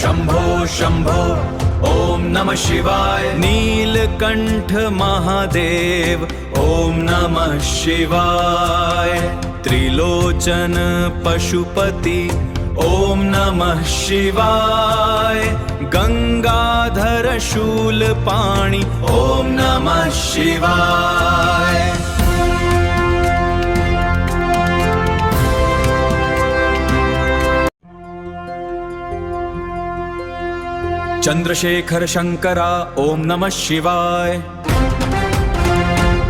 शंभो शंभो ओम नमः शिवाय। नीलकंठ महादेव ओम नमः शिवाय। त्रिलोचन पशुपति ओम नमः शिवाय। गंगाधर शूलपाणि ओम नमः शिवाय। चंद्रशेखर शंकरा ओम नमः शिवाय।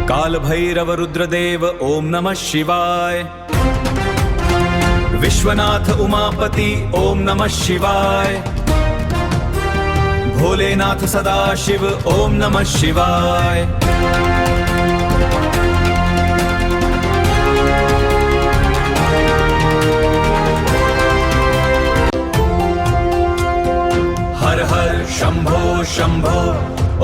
काल भैरव रुद्रदेव ओम नमः शिवाय। विश्वनाथ उमापति ओम नमः शिवाय। भोलेनाथ सदाशिव ओम नमः शिवाय। हर हर शंभो शंभो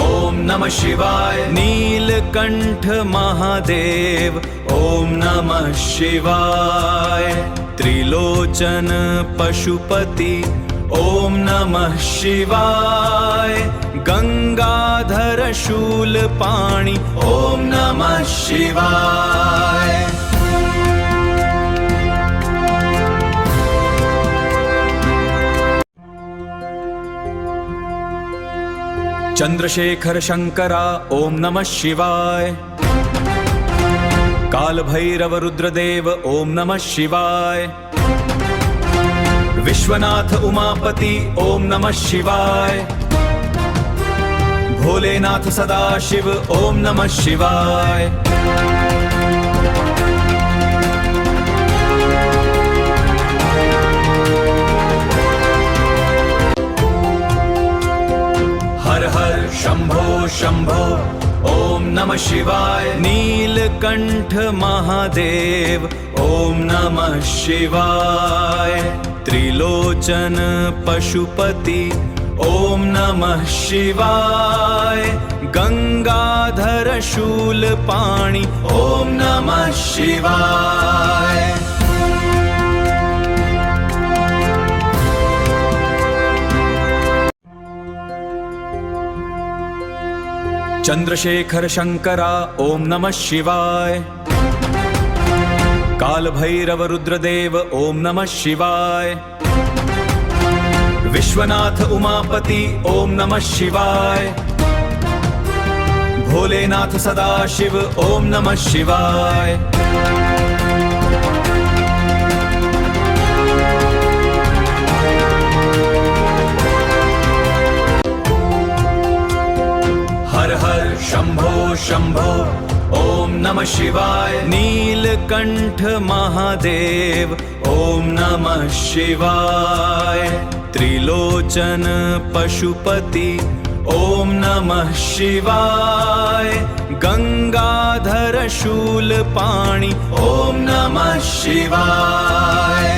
ओम नमः शिवाय। नीलकंठ महादेव ओम नमः शिवाय। त्रिलोचन पशुपति ओम नमः शिवाय। गंगाधर शूलपाणि ओम नमः शिवाय। चंद्रशेखर शंकरा ओम नमः शिवाय। काल भैरव रुद्रदेव ओम नमः शिवाय। विश्वनाथ उमापति ओम नमः शिवाय। भोलेनाथ सदाशिव ओम नमः शिवाय। हर हर शंभो शंभो ओम नमः शिवाय। नीलकंठ महादेव ओम नमः शिवाय। त्रिलोचन पशुपति ओम नमः शिवाय। गंगाधर शूलपाणि ओम नमः शिवाय। चंद्रशेखर शंकरा ओम नमः शिवाय। काल भैरव रुद्रदेव ओम नमः शिवाय। विश्वनाथ उमापति ओम नमः शिवाय। भोलेनाथ सदाशिव ओम नमः शिवाय। हर हर शंभो शंभो ओम नमः शिवाय। नीलकंठ महादेव ओम नमः शिवाय। त्रिलोचन पशुपति ओम नमः शिवाय। गंगाधर शूलपाणि ओम नमः शिवाय।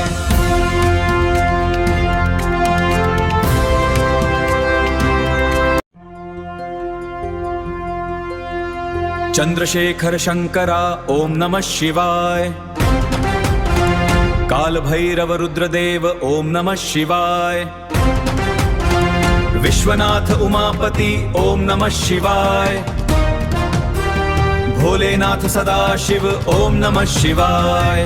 चंद्रशेखर शंकरा ओम नमः शिवाय। काल भैरव रुद्रदेव ओम नमः शिवाय। विश्वनाथ उमापति ओम नमः शिवाय। भोलेनाथ सदाशिव ओम नमः शिवाय।